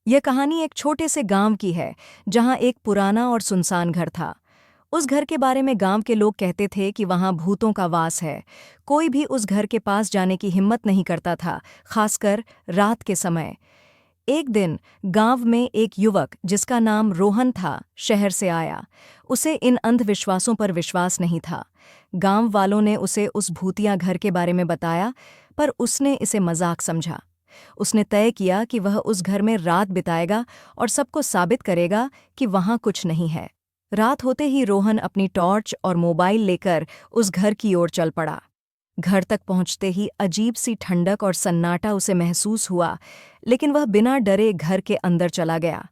यह कहानी एक छोटे से गांव की है, जहां एक पुराना और सुनसान घर था। उस घर के बारे में गांव के लोग कहते थे कि वहां भूतों का वास है। कोई भी उस घर के पास जाने की हिम्मत नहीं करता था, खासकर रात के समय। एक दिन गांव में एक युवक जिसका नाम रोहन था, शहर से आया। उसे इन अंधविश्वासों पर विश्वास नहीं था। गांव वालों ने उसे उस भूतिया घर के बारे में बताया, पर उसने इसे मजाक समझा। उसने तय किया कि वह उस घर में रात बिताएगा और सबको साबित करेगा कि वहां कुछ नहीं है। रात होते ही रोहन अपनी टॉर्च और मोबाइल लेकर उस घर की ओर चल पड़ा। घर तक पहुंचते ही अजीब सी ठंडक और सन्नाटा उसे महसूस हुआ, लेकिन वह बिना डरे घर के अंदर चला गया।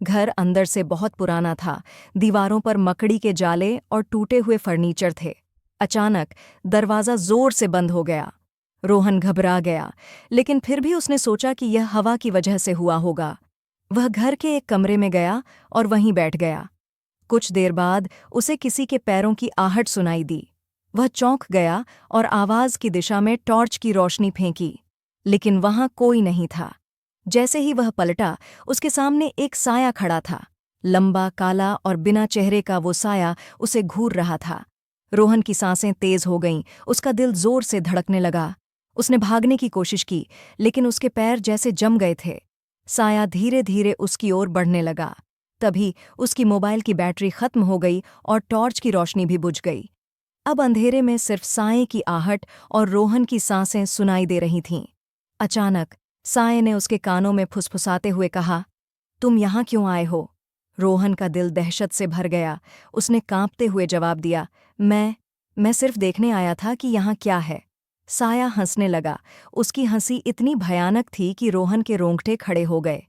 घर अंदर से बहुत पुराना था। दीवारों पर मकड़ी के जाले और टूटे हुए फर्नीचर थे। अचानक दरवाज़ा जोर से बंद हो गया। रोहन घबरा गया, लेकिन फिर भी उसने सोचा कि यह हवा की वजह से हुआ होगा। वह घर के एक कमरे में गया और वहीं बैठ गया। कुछ देर बाद उसे किसी के पैरों की आहट सुनाई दी। वह चौंक गया और आवाज की दिशा में टॉर्च की रोशनी फेंकी, लेकिन वहां कोई नहीं था। जैसे ही वह पलटा, उसके सामने एक साया खड़ा था। लंबा, काला और बिना चेहरे का वो साया उसे घूर रहा था। रोहन की सांसें तेज हो गईं, उसका दिल जोर से धड़कने लगा। उसने भागने की कोशिश की, लेकिन उसके पैर जैसे जम गए थे। साया धीरे धीरे उसकी ओर बढ़ने लगा। तभी उसकी मोबाइल की बैटरी खत्म हो गई और टॉर्च की रोशनी भी बुझ गई। अब अंधेरे में सिर्फ साये की आहट और रोहन की सांसें सुनाई दे रही थीं। अचानक साये ने उसके कानों में फुसफुसाते हुए कहा, तुम यहाँ क्यों आए हो? रोहन का दिल दहशत से भर गया। उसने कांपते हुए जवाब दिया, मैं सिर्फ देखने आया था कि यहाँ क्या है। साया हंसने लगा। उसकी हंसी इतनी भयानक थी कि रोहन के रोंगटे खड़े हो गए।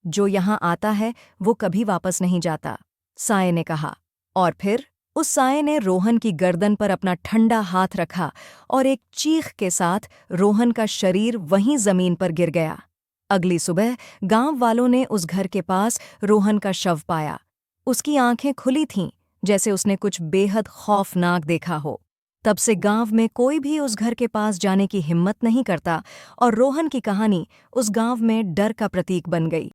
जो यहाँ आता है वो कभी वापस नहीं जाता, साये ने कहा। और फिर उस साये ने रोहन की गर्दन पर अपना ठंडा हाथ रखा और एक चीख के साथ रोहन का शरीर वहीं जमीन पर गिर गया। अगली सुबह गांव वालों ने उस घर के पास रोहन का शव पाया। उसकी आंखें खुली थीं, जैसे उसने कुछ बेहद खौफनाक देखा हो। तब से गांव में कोई भी उस घर के पास जाने की हिम्मत नहीं करता और रोहन की कहानी उस गांव में डर का प्रतीक बन गई।